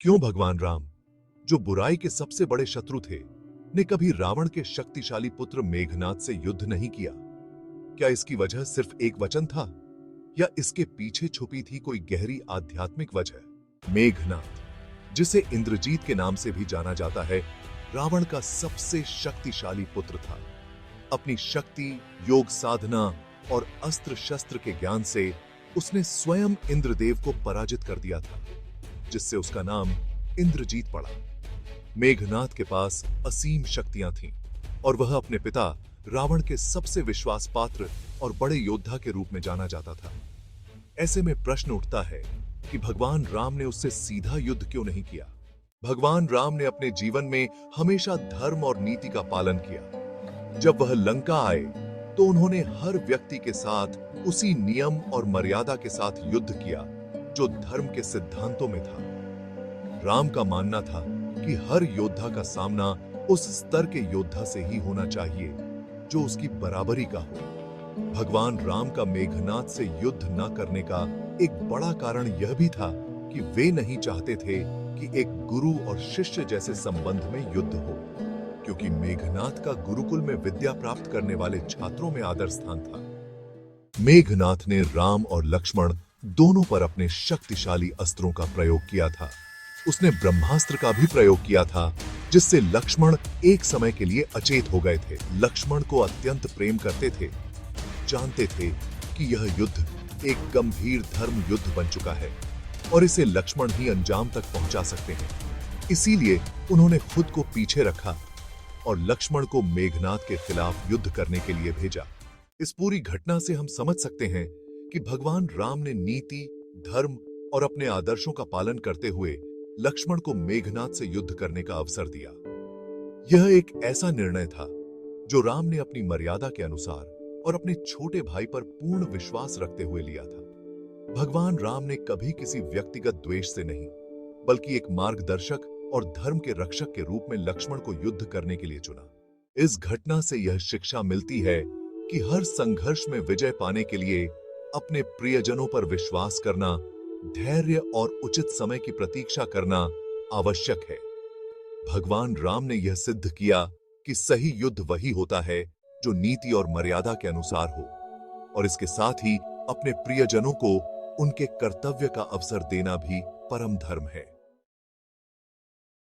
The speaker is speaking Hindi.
क्यों भगवान राम, जो बुराई के सबसे बड़े शत्रु थे, ने कभी रावण के शक्तिशाली पुत्र मेघनाद से युद्ध नहीं किया? क्या इसकी वजह सिर्फ एक वचन था, या इसके पीछे छुपी थी कोई गहरी आध्यात्मिक वजह? मेघनाद, जिसे इंद्रजीत के नाम से भी जाना जाता है, रावण का सबसे शक्तिशाली पुत्र था। अपनी शक्ति, योग साधना और अस्त्र शस्त्र के ज्ञान से उसने स्वयं इंद्रदेव को पराजित कर दिया था, जिससे उसका नाम इंद्रजीत पड़ा। मेघनाद के पास असीम शक्तियां थीं और वह अपने पिता रावण के सबसे विश्वास पात्र और बड़े योद्धा के रूप में जाना जाता था। ऐसे में प्रश्न उठता है कि भगवान राम ने उससे सीधा युद्ध क्यों नहीं किया? भगवान राम ने अपने जीवन में हमेशा धर्म और नीति का पालन किया। जब वह लंका आए तो उन्होंने हर व्यक्ति के साथ उसी नियम और मर्यादा के साथ युद्ध किया जो धर्म के सिद्धांतों में था। राम का मानना था कि हर योद्धा का सामना उस स्तर के योद्धा से ही होना चाहिए जो उसकी बराबरी का हो। भगवान राम का मेघनाद से युद्ध न करने का एक बड़ा कारण यह भी था कि वे नहीं चाहते थे कि एक गुरु और शिष्य जैसे संबंध में युद्ध हो, क्योंकि मेघनाद का गुरुकुल में विद्या प्राप्त करने वाले छात्रों में आदर स्थान था। मेघनाद ने राम और लक्ष्मण दोनों पर अपने शक्तिशाली अस्त्रों का प्रयोग किया था। उसने ब्रह्मास्त्र का भी प्रयोग किया था, जिससे लक्ष्मण एक समय के लिए अचेत हो गए थे। लक्ष्मण को अत्यंत प्रेम करते थे, जानते थे कि यह युद्ध एक गंभीर धर्म युद्ध बन चुका है और इसे लक्ष्मण ही अंजाम तक पहुंचा सकते हैं। इसीलिए उन्होंने खुद को पीछे रखा और लक्ष्मण को मेघनाद के खिलाफ युद्ध करने के लिए भेजा। इस पूरी घटना से हम समझ सकते हैं कि भगवान राम ने नीति, धर्म और अपने आदर्शों का पालन करते हुए लक्ष्मण को मेघनाद से युद्ध करने का अवसर दिया। यह एक ऐसा निर्णय था जो राम ने अपनी मर्यादा के अनुसार और अपने छोटे भाई पर पूर्ण विश्वास रखते हुए लिया था। भगवान राम ने कभी किसी व्यक्तिगत द्वेष से नहीं, बल्कि एक मार्गदर्शक और धर्म के रक्षक के रूप में लक्ष्मण को युद्ध करने के लिए चुना। इस घटना से यह शिक्षा मिलती है कि हर संघर्ष में विजय पाने के लिए अपने प्रियजनों पर विश्वास करना, धैर्य और उचित समय की प्रतीक्षा करना आवश्यक है। भगवान राम ने यह सिद्ध किया कि सही युद्ध वही होता है जो नीति और मर्यादा के अनुसार हो, और इसके साथ ही अपने प्रियजनों को उनके कर्तव्य का अवसर देना भी परम धर्म है।